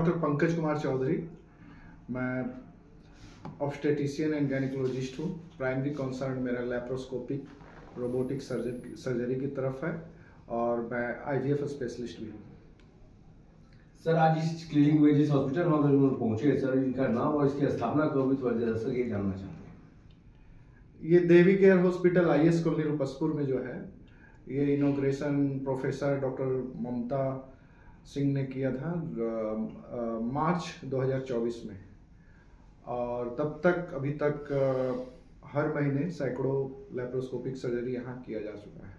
Doctor Pankaj Kumar Chaudhary. मैं obstetrician and gynaecologist हूँ। Primary concern मेरा लैप्रोस्कोपिक रोबोटिक सर्जरी की तरफ है और मैं IVF स्पेशलिस्ट भी हूँ। सर, आज इस क्लिनिक में जिस हॉस्पिटल में पहुंचे सर, इनका नाम और इसकी स्थापना कब हुई, थोड़ा दर्शक ये जानना चाहते हैं। ये Devi care hospital IS colony Rupaspur में जो है, ये inauguration professor doctor Mamta Singh ने किया था मार्च 2024 में, और तब तक अभी तक हर महीने सैकड़ों लैप्रोस्कोपिक सर्जरी यहाँ किया जा चुका है।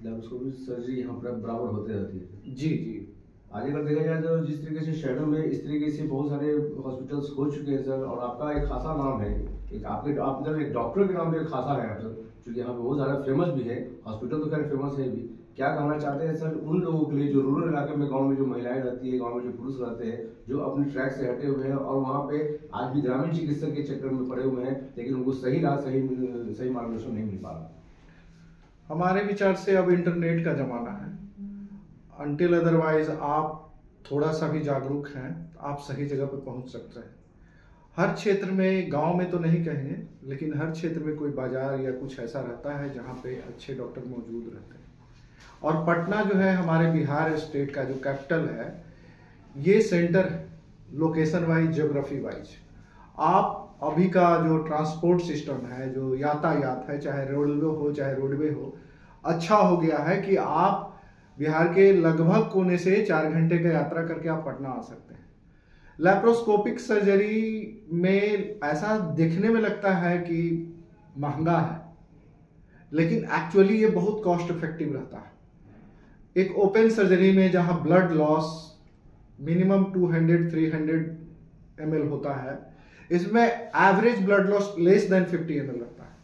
लैप्रोस्कोपिक सर्जरी यहाँ पर बराबर होते रहती है? जी जी। आज अगर देखा जाए तो जिस तरीके से शहरों में इस तरीके से बहुत सारे हॉस्पिटल्स हो चुके हैं सर, और आपका एक खासा नाम है, आप एक डॉक्टर के नाम पे एक खासा है सर, क्योंकि यहाँ पे बहुत ज़्यादा फेमस भी है। हॉस्पिटल तो खैर फेमस है भी। क्या कहना चाहते हैं सर उन लोगों के लिए जो रूरल इलाके में, गाँव में जो महिलाएं रहती है, गाँव में जो पुरुष रहते हैं, जो अपने ट्रैक से हटे हुए हैं और वहाँ पे आज भी ग्रामीण चिकित्सक के चक्कर में पड़े हुए हैं, लेकिन उनको सही राह सही मार्गदर्शन नहीं मिल पा रहा? हमारे विचार से अब इंटरनेट का जमाना है। अनटिल अदरवाइज आप थोड़ा सा भी जागरूक हैं, आप सही जगह पर पहुंच सकते हैं। हर क्षेत्र में, गांव में तो नहीं कहेंगे, लेकिन हर क्षेत्र में कोई बाजार या कुछ ऐसा रहता है जहां पे अच्छे डॉक्टर मौजूद रहते हैं। और पटना जो है हमारे बिहार स्टेट का जो कैपिटल है, ये सेंटर है लोकेशन वाइज, ज्योग्राफी वाइज। आप अभी का जो ट्रांसपोर्ट सिस्टम है, जो यातायात है, चाहे रेलवे हो चाहे रोडवे हो, अच्छा हो गया है कि आप बिहार के लगभग कोने से 4 घंटे का यात्रा करके आप पटना आ सकते हैं। लैप्रोस्कोपिक सर्जरी में ऐसा देखने में लगता है कि महंगा है, लेकिन एक्चुअली ये बहुत कॉस्ट इफेक्टिव रहता है। एक ओपन सर्जरी में जहां ब्लड लॉस मिनिमम 200-300 ml होता है, इसमें average blood loss less than 50 ml रहता है।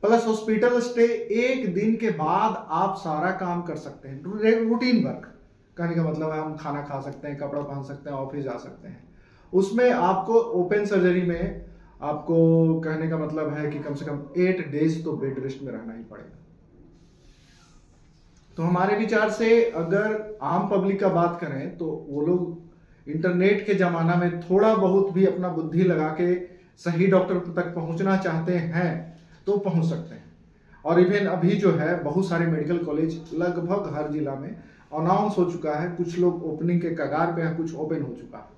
प्लस हॉस्पिटल स्टे, एक दिन के बाद आप सारा काम कर सकते हैं, रूटीन वर्क। कहने का मतलब है हम खाना खा सकते हैं, कपड़ा पहन सकते हैं, ऑफिस जा सकते हैं। उसमें आपको ओपन सर्जरी में आपको कहने का मतलब है कि कम से कम 8 डेज तो बेड रेस्ट में रहना ही पड़ेगा। तो हमारे विचार से अगर आम पब्लिक का बात करें तो वो लोग इंटरनेट के जमाना में थोड़ा बहुत भी अपना बुद्धि लगा के सही डॉक्टर तक पहुंचना चाहते हैं तो पहुंच सकते हैं। और इवन अभी जो है बहुत सारे मेडिकल कॉलेज लगभग हर जिला में अनाउंस हो चुका है, कुछ लोग ओपनिंग के कगार पे हैं, कुछ ओपन हो चुका है।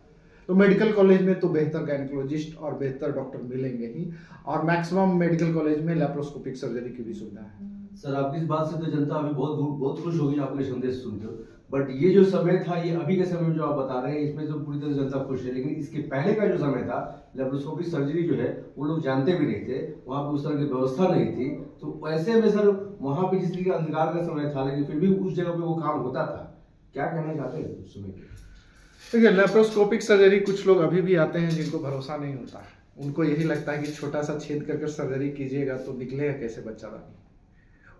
तो मेडिकल कॉलेज में तो बेहतर गायनिकोलॉजिस्ट और बेहतर डॉक्टर मिलेंगे ही, और मैक्सिमम मेडिकल कॉलेज में लैप्रोस्कोपिक सर्जरी की भी सुविधा है। सर, आपकी इस बात से तो जनता अभी बहुत खुश होगी आपके संदेश सुनकर, बट ये जो समय था, ये अभी के समय में जो आप बता रहे हैं, इसमें तो पूरी तरह जनता खुश है, लेकिन इसके पहले का जो समय था, लैप्रोस्कोपिक सर्जरी जो है वो लोग जानते भी नहीं थे, वहाँ पे उस तरह की व्यवस्था नहीं थी। तो ऐसे में सर वहाँ पे जिस तरह का अंधकार का समय था, लेकिन फिर भी उस जगह पे वो काम होता था। क्या कहना चाहते हैं उस समय? देखिए, लैप्रोस्कोपिक सर्जरी कुछ लोग अभी भी आते हैं जिनको भरोसा नहीं होता है। उनको यही लगता है कि छोटा सा छेद करके सर्जरी कीजिएगा तो निकलेगा कैसे बच्चादानी।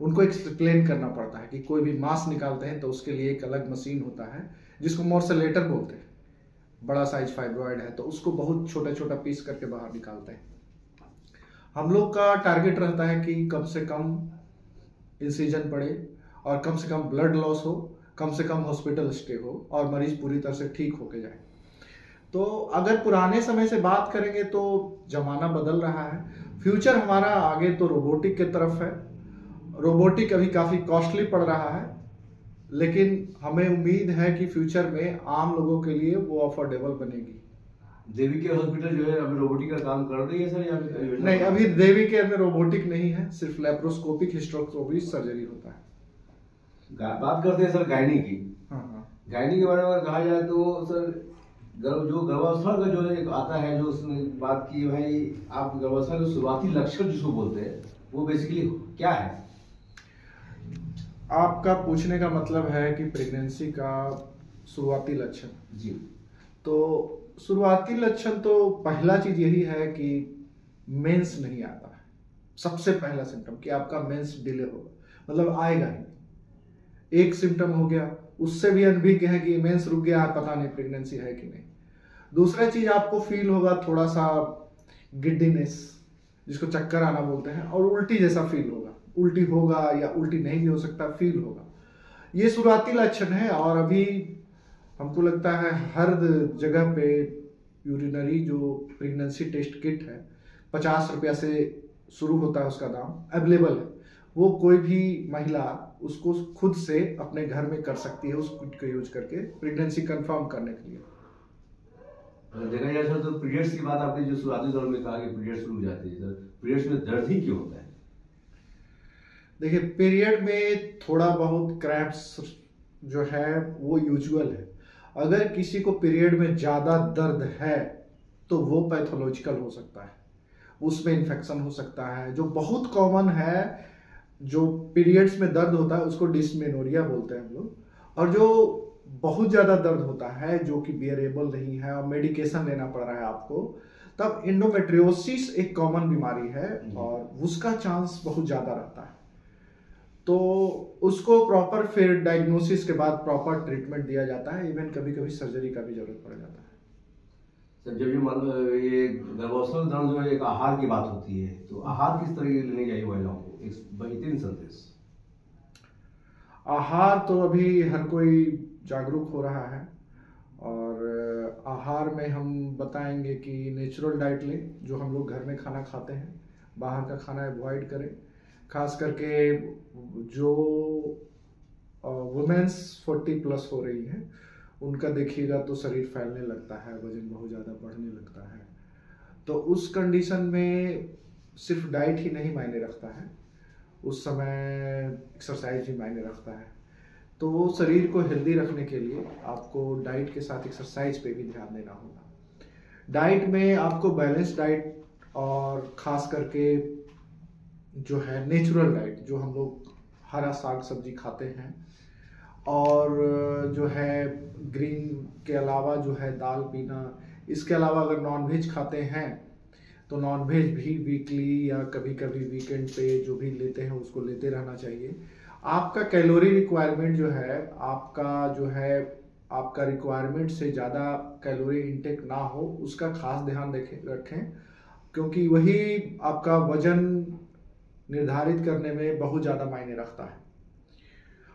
उनको एक्सप्लेन करना पड़ता है कि कोई भी मांस निकालते हैं तो उसके लिए एक अलग मशीन होता है जिसको मोर्सेलेटर बोलते हैं। बड़ा साइज फाइब्रॉइड है तो उसको बहुत छोटा छोटा पीस करके बाहर निकालते हैं। हम लोग का टारगेट रहता है कि कम से कम इंसिजन पड़े और कम से कम ब्लड लॉस हो, कम से कम हॉस्पिटल स्टे हो और मरीज पूरी तरह से ठीक होके जाए। तो अगर पुराने समय से बात करेंगे तो जमाना बदल रहा है। फ्यूचर हमारा आगे तो रोबोटिक की तरफ है। रोबोटिक अभी काफी कॉस्टली पड़ रहा है, लेकिन हमें उम्मीद है कि फ्यूचर में आम लोगों के लिए वो अफोर्डेबल बनेगी। देवी केयर हॉस्पिटल जो है अभी रोबोटिक का काम कर रही है सर, या नहीं, अभी देवी केयर में रोबोटिक नहीं है, सिर्फ लैप्रोस्कोपिक हिस्टेरोस्कोपी सर्जरी होता है। बात करते हैं सर गायनी की। हाँ। गायनी के बारे में अगर कहा जाए तो सर जो गर्भावस्था का जो एक आता है, जो उसने बात की भाई, आप गर्भावस्था के शुरुआती लक्षण जिसको बोलते हैं वो बेसिकली क्या है? आपका पूछने का मतलब है कि प्रेगनेंसी का शुरुआती लक्षण? जी। तो शुरुआती लक्षण तो पहला चीज यही है कि मेंस नहीं आता है। सबसे पहला सिम्टम कि आपका मेंस डिले होगा, मतलब आएगा ही। एक सिम्टम हो गया, उससे भी अनभिज्ञ है कि मेंस रुक गया है, पता नहीं प्रेगनेंसी है कि नहीं। दूसरा चीज आपको फील होगा थोड़ा सा गिड्डीनेस, जिसको चक्कर आना बोलते हैं, और उल्टी जैसा फील होगा। उल्टी होगा या उल्टी नहीं भी हो सकता, फील होगा। ये शुरुआती लक्षण है। और अभी हमको लगता है हर जगह पे यूरिनरी जो प्रेगनेंसी टेस्ट किट है 50 रुपया से शुरू होता है, उसका दाम अवेलेबल है। वो कोई भी महिला उसको खुद से अपने घर में कर सकती है उस किट का यूज करके प्रेगनेंसी कंफर्म करने के लिए। देखा जाए सर, तो पीरियड्स की बात आपने जो शुरुआती दौर में कहा कि पीरियड्स रुक जाती है, सर पीरियड्स में दर्द ही क्यों होता है? देखिए, पीरियड में थोड़ा बहुत क्रैम्प्स जो है वो यूजुअल है। अगर किसी को पीरियड में ज़्यादा दर्द है तो वो पैथोलॉजिकल हो सकता है, उसमें इन्फेक्शन हो सकता है। जो बहुत कॉमन है, जो पीरियड्स में दर्द होता है उसको डिस्मेनोरिया बोलते हैं हम लोग। और जो बहुत ज़्यादा दर्द होता है जो कि बियरेबल नहीं है और मेडिकेशन लेना पड़ रहा है आपको, तब एंडोमेट्रियोसिस एक कॉमन बीमारी है और उसका चांस बहुत ज़्यादा रहता है। तो उसको प्रॉपर फिर डायग्नोसिस के बाद प्रॉपर ट्रीटमेंट दिया जाता है। इवन कभी कभी सर्जरी का भी जरूरत पड़ जाता है। सर जब ये गर्भावस्था के दौरान जो है एक आहार की बात होती है, तो आहार किस तरह की लेनी चाहिए महिलाओं को? एक बेहतरीन संदेश। आहार तो अभी हर कोई जागरूक हो रहा है और आहार में हम बताएंगे कि नेचुरल डाइट लें, जो हम लोग घर में खाना खाते हैं, बाहर का खाना अवॉइड करें। खास करके जो वुमेन्स 40+ हो रही हैं उनका देखिएगा तो शरीर फैलने लगता है, वजन बहुत ज़्यादा बढ़ने लगता है। तो उस कंडीशन में सिर्फ डाइट ही नहीं मायने रखता है, उस समय एक्सरसाइज भी मायने रखता है। तो शरीर को हेल्दी रखने के लिए आपको डाइट के साथ एक्सरसाइज पे भी ध्यान देना होगा। डाइट में आपको बैलेंस डाइट और ख़ास करके जो है नेचुरल डाइट, जो हम लोग हरा साग सब्जी खाते हैं और जो है ग्रीन के अलावा जो है दाल पीना, इसके अलावा अगर नॉनवेज खाते हैं तो नॉनवेज भी वीकली या कभी कभी वीकेंड पे जो भी लेते हैं उसको लेते रहना चाहिए। आपका कैलोरी रिक्वायरमेंट जो है, आपका रिक्वायरमेंट से ज़्यादा कैलोरी इंटेक ना हो, उसका खास ध्यान रखें, क्योंकि वही आपका वजन निर्धारित करने में बहुत ज़्यादा मायने रखता है।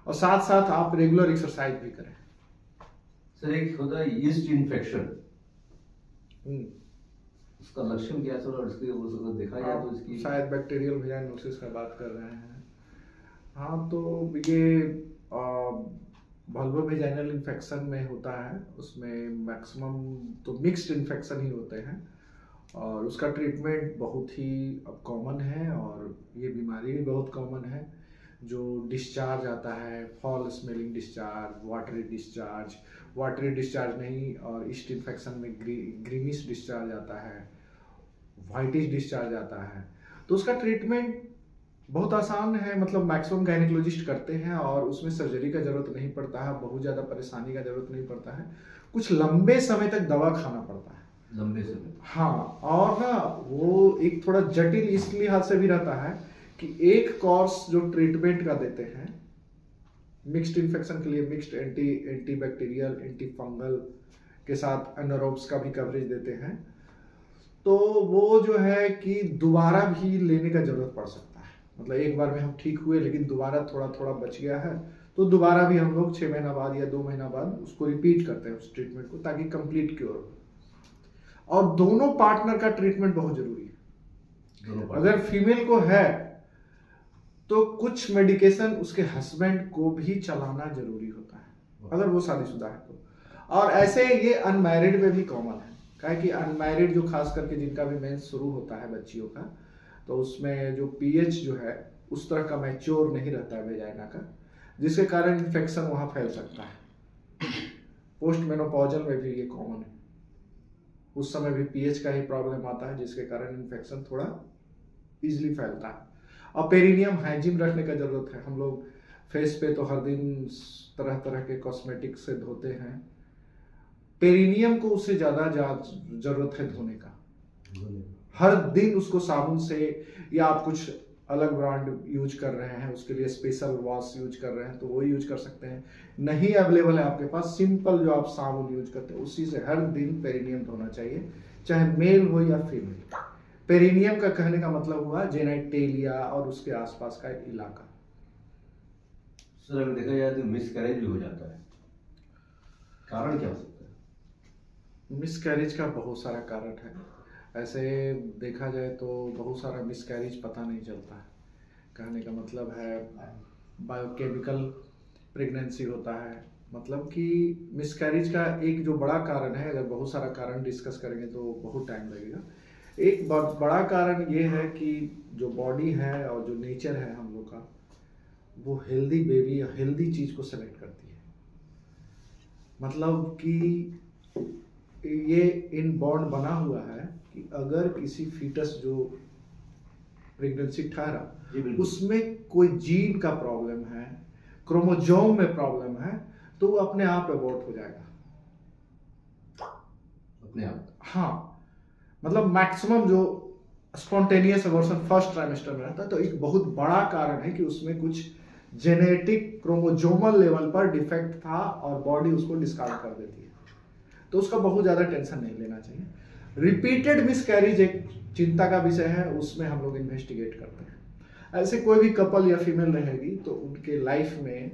और साथ साथ आप रेगुलर एक्सरसाइज भी करें। सर एक होता है यीस्ट इन्फेक्शन, उसका लक्षण क्या सर, और इसके वो देखा जाए तो इसकी शायद बैक्टीरियल वेजाइनोसिस का बात कर रहे हैं। हाँ, तो ये वल्वोवेजाइनल इन्फेक्शन में होता है, उसमें मैक्सिमम तो मिक्स्ड इन्फेक्शन ही होते हैं और उसका ट्रीटमेंट बहुत ही अब कॉमन है और ये बीमारी भी बहुत कॉमन है। जो डिस्चार्ज आता है, fall smelling discharge, watery discharge नहीं, और ईस्ट इन्फेक्शन में ग्रीनिश डिस्चार्ज आता है, वाइटिश डिस्चार्ज आता है। तो उसका ट्रीटमेंट बहुत आसान है, मतलब मैक्सिमम गायनेकोलॉजिस्ट करते हैं और उसमें सर्जरी का जरूरत नहीं पड़ता है, बहुत ज़्यादा परेशानी का जरूरत नहीं पड़ता है। कुछ लंबे समय तक दवा खाना पड़ता है, लंबे समय। हाँ, और ना वो एक थोड़ा जटिल इस लिहाज से भी रहता है कि एक कोर्स जो ट्रीटमेंट का देते हैं मिक्स्ड इन्फेक्शन के लिए, mixed anti bacterial, anti fungal के साथ एनारोब्स का भी कवरेज देते हैं, तो वो जो है कि दोबारा भी लेने का जरूरत पड़ सकता है। मतलब एक बार में हम ठीक हुए लेकिन दोबारा थोड़ा थोड़ा बच गया है तो दोबारा भी हम लोग 6 महीना बाद या 2 महीना बाद उसको रिपीट करते हैं उस ट्रीटमेंट को, ताकि कंप्लीट क्योर हो। और दोनों पार्टनर का ट्रीटमेंट बहुत जरूरी है। अगर फीमेल को है तो कुछ मेडिकेशन उसके हस्बैंड को भी चलाना जरूरी होता है, अगर वो शादीशुदा है तो। और ऐसे ये अनमैरिड में भी कॉमन है, क्या कि अनमैरिड जो खास करके जिनका भी मेंस शुरू होता है बच्चियों का, तो उसमें जो पीएच जो है उस तरह का मैच्योर नहीं रहता है वेजाइना का, जिसके कारण इन्फेक्शन वहाँ फैल सकता है। पोस्ट मेनोपॉजल में भी ये कॉमन है, उस समय भी पीएच का ही प्रॉब्लम आता है जिसके कारण इन्फेक्शन थोड़ा इजीली फैलता है। और पेरिनियम हाइजीन रखने का जरूरत है। हम लोग फेस पे तो हर दिन तरह तरह के कॉस्मेटिक से धोते हैं, पेरिनियम को उससे ज़्यादा जरूरत है धोने का। हर दिन उसको साबुन से, या आप कुछ अलग ब्रांड यूज कर रहे हैं उसके लिए स्पेशल वॉश यूज कर रहे हैं तो वो यूज कर सकते हैं। नहीं अवेलेबल है आपके पास, सिंपल जो आप साबुन यूज करते हैं उसी से हर दिन पेरिनियम धोना चाहिए, चाहे मेल हो या फीमेल। पेरिनियम का कहने का मतलब हुआ जेनाइटेलिया और उसके आसपास का इलाका। सर अगर देखा जाए तो मिसकैरेज भी हो जाता है। कारण क्या हो सकता है? मिसकैरेज का बहुत सारा कारण है। ऐसे देखा जाए तो बहुत सारा मिसकैरेज पता नहीं चलता है। कहने का मतलब है बायोकेमिकल प्रेगनेंसी होता है। मतलब कि मिसकैरेज का एक जो बड़ा कारण है, अगर बहुत सारा कारण डिस्कस करेंगे तो बहुत टाइम लगेगा। एक बड़ा कारण ये है कि जो बॉडी है और जो नेचर है हम लोग का, वो हेल्दी बेबी या हेल्दी चीज़ को सेलेक्ट करती है। मतलब कि ये इनबॉर्न बना हुआ है कि अगर किसी फीटस जो प्रेगनेंसी ठहरा उसमें कोई जीन का प्रॉब्लम है, क्रोमोजोम में प्रॉब्लम है, तो वो अपने आप अबॉर्ट हो जाएगा अपने आप। हाँ, मतलब मैक्सिमम जो स्पॉन्टेनियस अबॉर्शन फर्स्ट ट्राइमेस्टर में रहता है, तो एक बहुत बड़ा कारण है कि उसमें कुछ जेनेटिक क्रोमोजोमल लेवल पर डिफेक्ट था और बॉडी उसको डिस्कार्ड कर देती है। तो उसका बहुत ज़्यादा टेंशन नहीं लेना चाहिए। रिपीटेड मिसकैरेज एक चिंता का विषय है, उसमें हम लोग इन्वेस्टिगेट करते हैं। ऐसे कोई भी कपल या फीमेल रहेगी तो उनके लाइफ में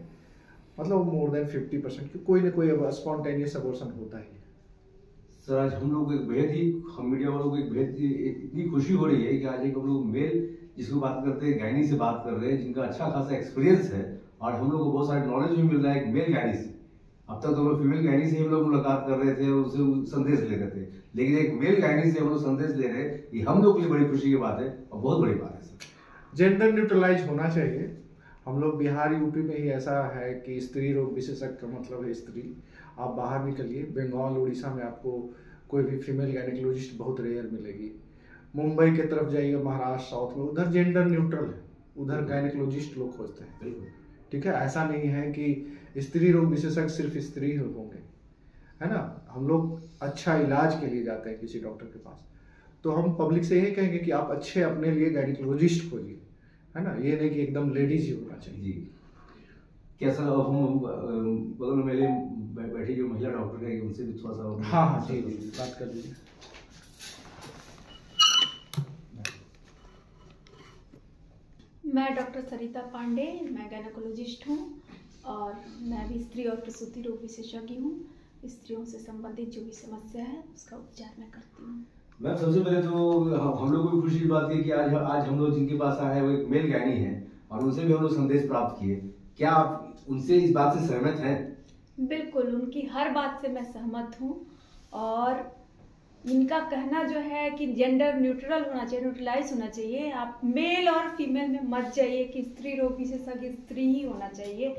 मतलब मोर देन 50% की कोई ना कोई स्पॉन्टेनियस अबॉर्शन होता ही है। सर, आज हम लोग एक बेहद ही, हम मीडिया वालों को एक बेहद ही इतनी खुशी हो रही है कि आज एक हम लोग मेल जिसको बात करते हैं गायनी से बात कर रहे हैं, जिनका अच्छा खासा एक्सपीरियंस है और हम लोग को बहुत सारा नॉलेज भी मिल रहा है एक मेल गायनी से। अब तक तो लोग फीमेल गायनी से ही हम लोग मुलाकात कर रहे थे और उससे संदेश ले रहे थे, लेकिन एक मेल गायनी से हम लोग संदेश ले रहे हैं, ये हम लोग के लिए बड़ी खुशी की बात है और बहुत बड़ी बात है सर। जेंडर न्यूट्रलाइज होना चाहिए। हम लोग बिहार यूपी में ही ऐसा है कि स्त्री रोग विशेषज्ञ का मतलब है स्त्री। आप बाहर निकलिए, बंगाल उड़ीसा में आपको कोई भी फीमेल गायनेकोलॉजिस्ट बहुत रेयर मिलेगी। मुंबई की तरफ जाइएगा, महाराष्ट्र साउथ में, उधर जेंडर न्यूट्रल है, उधर गायनेकोलॉजिस्ट लोग खोजते हैं। ठीक है, ऐसा नहीं है कि स्त्री रोग विशेषज्ञ सिर्फ स्त्री होंगे, है ना। हम लोग अच्छा इलाज के लिए जाते हैं किसी डॉक्टर के पास, तो हम पब्लिक से यही कहेंगे कि आप अच्छे अपने लिए गायनेकोलॉजिस्ट खोजिए, है ना। ये नहीं कि एकदम लेडीज ही होना चाहिए। जी, क्या सर, अब हम बगल में मेरे बैठी जो महिला डॉक्टर है उनसे भी थोड़ा सा। हाँ जी, बात कर लीजिए। मैं डॉक्टर सरिता पांडे, मैं गायनेकोलॉजिस्ट हूँ और मैं भी स्त्री और प्रसूति रोग विशेषज्ञ हूँ। स्त्रियों से संबंधित जो भी समस्या है उसका उपचार मैं करती हूँ। मैम, सबसे पहले तो हम लोग को भी खुशी की बात है कि आज हम लोग जिनके पास आए हैं वो एक मेल गायनी है और उनसे भी हम लोग संदेश प्राप्त किए। क्या आप उनसे इस बात से सहमत हैं? बिल्कुल, उनकी हर बात से मैं सहमत हूँ और इनका कहना जो है कि जेंडर न्यूट्रल होना चाहिए, न्यूट्रलाइज होना चाहिए। आप मेल और फीमेल में मत जाइए कि स्त्री रोग विशेषज्ञ स्त्री ही होना चाहिए।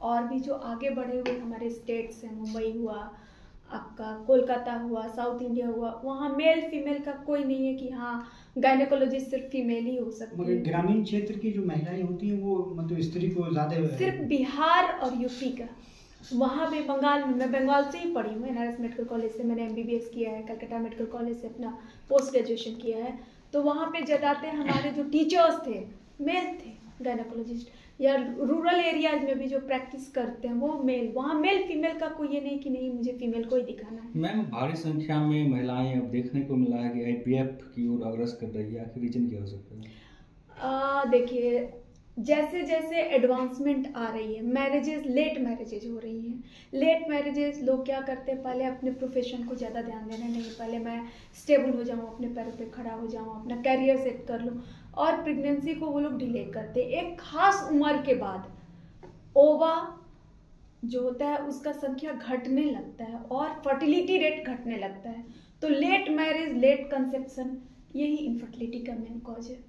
और भी जो आगे बढ़े हुए हमारे स्टेट्स हैं, मुंबई हुआ, आपका कोलकाता हुआ, साउथ इंडिया हुआ, वहाँ मेल फीमेल का कोई नहीं है कि हाँ गायनेकोलॉजिस्ट सिर्फ फीमेल ही हो सकती है। ग्रामीण क्षेत्र की जो महिलाएं होती हैं वो मतलब स्त्री को ज़्यादा, सिर्फ बिहार और यूपी का, वहाँ पे बंगाल में, मैं बंगाल से ही पढ़ी हूँ, NRS मेडिकल कॉलेज से मैंने MBBS किया है, कलकत्ता मेडिकल कॉलेज से अपना पोस्ट ग्रेजुएशन किया है। तो वहाँ पे ज़्यादातर हमारे जो टीचर्स थे मेल थे गायनेकोलॉजिस्ट, या रूरल एरियाज में भी जो प्रैक्टिस करते हैं वो मेल। वहाँ मेल फीमेल का कोई ये नहीं कि नहीं मुझे फीमेल को ही दिखाना है। मैम, भारी संख्या में महिलाएं अब देखने को मिला है कि IVF की ओर अग्रसर कर रही है, आखिर रीजन क्या हो सकता है? देखिए, जैसे जैसे एडवांसमेंट आ रही है, मैरिजेस, लेट मैरिजेज हो रही हैं। लेट मैरिजेस लोग क्या करते हैं, पहले अपने प्रोफेशन को ज़्यादा ध्यान देना, नहीं पहले मैं स्टेबल हो जाऊँ, अपने पैरों पे खड़ा हो जाऊँ, अपना कैरियर सेट कर लूँ, और प्रेगनेंसी को वो लोग डिले करते हैं। एक खास उम्र के बाद ओवा जो होता है उसका संख्या घटने लगता है और फर्टिलिटी रेट घटने लगता है। तो लेट मैरिज, लेट कंसेप्शन, यही इनफर्टिलिटी का मेन कॉज है।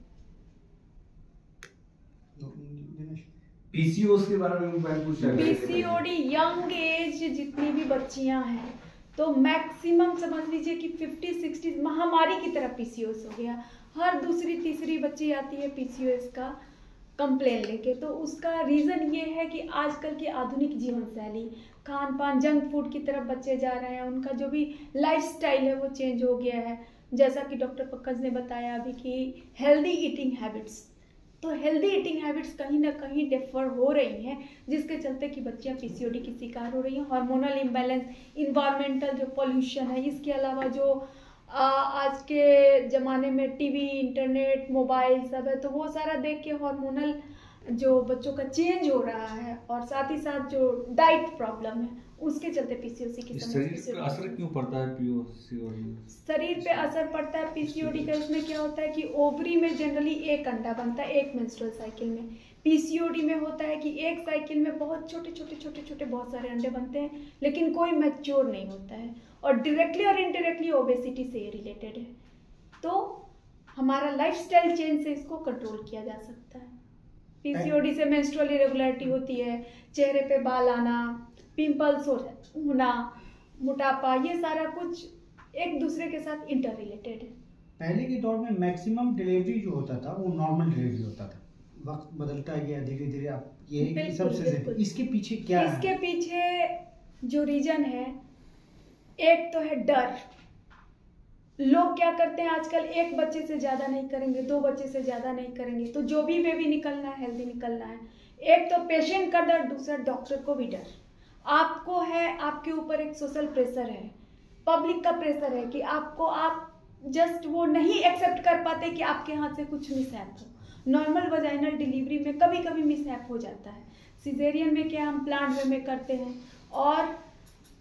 PCOS के बारे में पूछ रहे हैं। PCOD यंग एज जितनी भी बच्चियां हैं तो मैक्सिमम समझ लीजिए कि 50-60 महामारी की तरह PCOS हो गया। हर दूसरी तीसरी बच्ची आती है PCOS का कंप्लेन लेके। तो उसका रीज़न ये है कि आजकल की आधुनिक जीवन शैली, खान पान, जंक फूड की तरफ बच्चे जा रहे हैं, उनका जो भी लाइफस्टाइल है वो चेंज हो गया है। जैसा कि डॉक्टर पक्कज ने बताया अभी कि हेल्दी ईटिंग हैबिट्स, तो हेल्दी ईटिंग हैबिट्स कहीं ना कहीं डिफर हो रही हैं, जिसके चलते कि बच्चियां PCOD की शिकार हो रही हैं। हार्मोनल इम्बैलेंस, इन्वायरमेंटल जो पोल्यूशन है, इसके अलावा जो आज के ज़माने में टीवी, इंटरनेट, मोबाइल सब है, तो वो सारा देख के हार्मोनल जो बच्चों का चेंज हो रहा है, और साथ ही साथ जो डाइट प्रॉब्लम है उसके चलते पीसीओसी की शरीर समस्या पर असर क्यों पड़ता है पीसीओडी? शरीर पे असर पड़ता है पीसीओडी का। इसमें क्या होता है कि ओवरी में जनरली एक अंडा बनता है एक मेंस्ट्रुअल साइकिल में। पीसीओडी में होता है कि एक साइकिल में बहुत छोटे बहुत सारे अंडे बनते हैं, लेकिन कोई मैच्योर नहीं होता है, और डायरेक्टली और इनडायरेक्टली ओबेसिटी से रिलेटेड है। तो हमारा लाइफस्टाइल चेंज से इसको कंट्रोल किया जा सकता है। पीसीओडी से मेंस्ट्रुअल इरेगुलरिटी होती है, चेहरे पे बाल आना, पिंपल्स होना, मोटापा, ये सारा कुछ एक दूसरे के साथ इंटर रिलेटेड है। पहले के दौर में मैक्सिमम डिलीवरी जो होता था वो नॉर्मल डिलीवरी होता था, वक्त बदलता गया धीरे धीरे। आप ये सबसे इसके पीछे क्या है? इसके पीछे जो रीजन है, एक तो है डर। लोग क्या करते हैं आजकल, एक बच्चे से ज्यादा नहीं करेंगे, 2 बच्चे से ज्यादा नहीं करेंगे, तो जो भी बेबी निकलना है हेल्दी निकलना है। एक तो पेशेंट का डर, दूसरा डॉक्टर को भी डर। आपको है, आपके ऊपर एक सोशल प्रेशर है, पब्लिक का प्रेशर है कि आपको, आप जस्ट वो नहीं एक्सेप्ट कर पाते कि आपके हाथ से कुछ मिसहैप हो। नॉर्मल वजाइनल डिलीवरी में कभी कभी मिसहैप हो जाता है, सिजेरियन में क्या हम प्लांट वे में करते हैं, और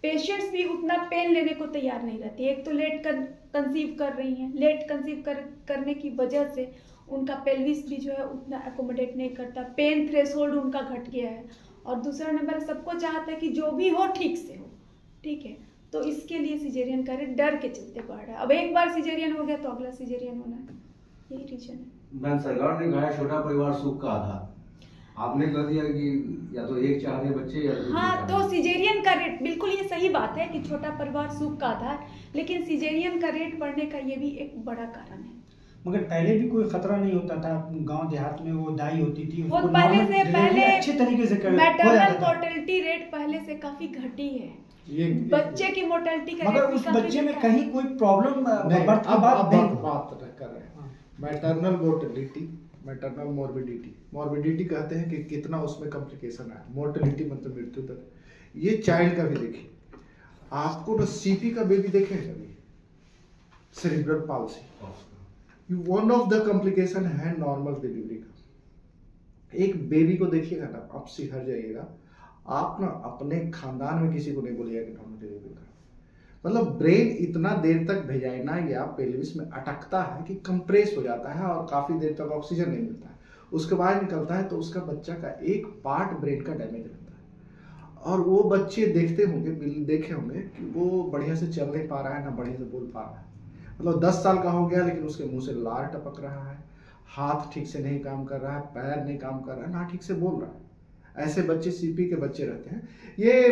पेशेंट्स भी उतना पेन लेने को तैयार नहीं रहती। एक तो लेट कंसीव कर रही हैं, लेट कंसीव करने की वजह से उनका पेल्विस भी जो है उतना एकोमोडेट नहीं करता, पेन थ्रेशोल्ड उनका घट गया है, और दूसरा नंबर सबको चाहता है कि जो भी हो ठीक से हो, ठीक है। तो इसके लिए सिजेरियन का रेट डर के चलते बढ़ रहा है। अब एक बार सिजेरियन हो गया तो अगला सिजेरियन होना है, यही रीजन है। मैम, सरकार ने कहा छोटा परिवार सुख का आधार, आपने कह दिया कि या तो एक चाहते बच्चे या हाँ, तो सिजेरियन का रेट, बिल्कुल ये सही बात है कि छोटा परिवार सुख का आधार, लेकिन सिजेरियन का रेट बढ़ने का ये भी एक बड़ा कारण है। मगर पहले भी कोई खतरा नहीं होता था, गांव देहात में वो दाई होती थी, वो पहले अच्छे तरीके से मैटरनल मोर्टेलिटी रेट पहले से काफी घटी है, बच्चे की मोर्टेलिटी का मगर उस बच्चे में कहीं कोई प्रॉब्लम बर्थ के बाद बात कर रहे हैं। मैटरनल मोर्टेलिटी, मैटरनल मॉर्बिडिटी कहते हैं कि कितना उसमें कॉम्प्लिकेशन है। मोर्टेलिटी मतलब मृत्यु दर। ये चाइल्ड का भी देखिए, आपको तो सीपी का बेबी देखे कभी, cerebral palsy, one of the complication है नॉर्मल डिलीवरी का। एक बेबी को देखिएगा ना, आप सिहर जाइएगा। आप ना अपने खानदान में किसी को नहीं बोलिएगा कि नॉर्मल डिलीवरी का, मतलब ब्रेन इतना देर तक भेजाइना या पेल्विस में अटकता है कि कंप्रेस हो जाता है और काफी देर तक ऑक्सीजन नहीं मिलता है, उसके बाद निकलता है तो उसका बच्चा का एक पार्ट ब्रेन का डैमेज रहता है। और वो बच्चे देखे होंगे कि वो बढ़िया से चल नहीं पा रहा है, ना बढ़िया से बोल पा रहा है, मतलब 10 साल का हो गया लेकिन उसके मुंह से लार टपक रहा है, हाथ ठीक से नहीं काम कर रहा है, पैर नहीं काम कर रहा है, ना ठीक से बोल रहा है। ऐसे बच्चे सीपी के बच्चे रहते हैं। ये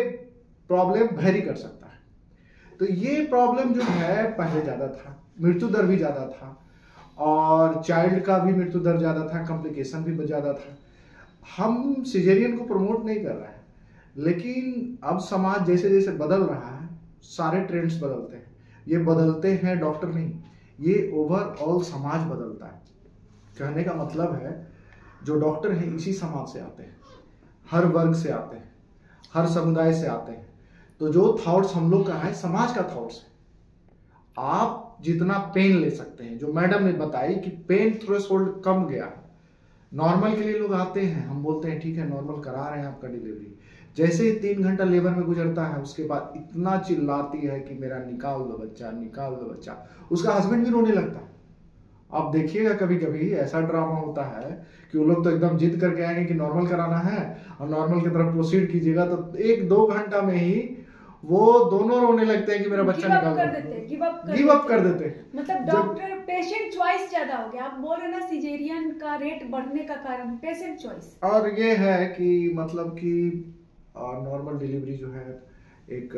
प्रॉब्लम वेरी कर सकता है। तो ये प्रॉब्लम जो है पहले ज्यादा था, मृत्यु दर भी ज्यादा था, और चाइल्ड का भी मृत्यु दर ज्यादा था, कॉम्प्लिकेशन भी ज्यादा था। हम सिजेरियन को प्रमोट नहीं कर रहे हैं, लेकिन अब समाज जैसे जैसे बदल रहा है, सारे ट्रेंड्स बदलते हैं। ये बदलते हैं डॉक्टर नहीं, ये ओवरऑल समाज बदलता है। कहने का मतलब है जो डॉक्टर हैं इसी समाज से आते हैं, हर वर्ग से आते हैं, हर समुदाय से आते हैं। तो जो थॉट्स हम लोग का है समाज का थॉट्स है। आप जितना पेन ले सकते हैं, जो मैडम ने बताई कि पेन थ्रेशोल्ड कम गया है, नॉर्मल के लिए लोग आते हैं, हम बोलते हैं ठीक है नॉर्मल करा रहे हैं आपका डिलीवरी, जैसे ही 3 घंटा लेबर में गुजरता है उसके बाद इतना चिल्लाती है कि मेरा निकाल दो बच्चा, निकाल दो बच्चा। उसका हस्बैंड भी रोने लगता है। आप देखिएगा कभी कभी ऐसा ड्रामा होता है कि वो लोग तो एकदम जिद करके आएंगे कि नॉर्मल कराना है और नॉर्मल की तरफ प्रोसीड कीजिएगा, तो 1-2 घंटा में ही वो दोनों रोने लगते हैं कि मेरा बच्चा निकाल दो, गिव अप कर देते हैं। मतलब डॉक्टर पेशेंट चॉइस ज्यादा हो गया। आप बोल रहे ना सिजेरियन का रेट बढ़ने का कारण पेशेंट चॉइस। और ये है कि मतलब कि नॉर्मल डिलीवरी जो है एक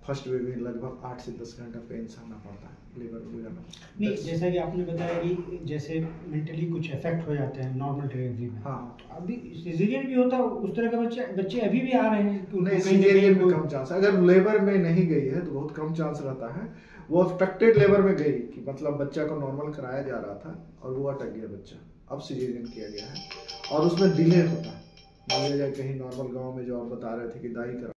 फर्स्ट बेबी लगभग 8 से 10 घंटा पेन सहना पड़ता है, लेबर में गुजरना। नहीं, जैसा कि आपने बताया कि जैसे मेंटली कुछ इफेक्ट हो जाते हैं नॉर्मल डिलीवरी में। हाँ, अभी सिजेरियन भी होता है, उस तरह के बच्चे अभी भी आ रहे हैं। नहीं, सिजेरियन में कम चांस, अगर लेबर में नहीं गई है तो बहुत कम चांस रहता है। वो एक्सपेक्टेड लेबर में गई कि मतलब बच्चा को नॉर्मल कराया जा रहा था और वो अटक गया बच्चा, अब सिजेरियन किया गया है और उसमें डिले होता है। मान लीजिए कहीं नॉर्मल गाँव में जो आप बता रहे थे कि दाई करा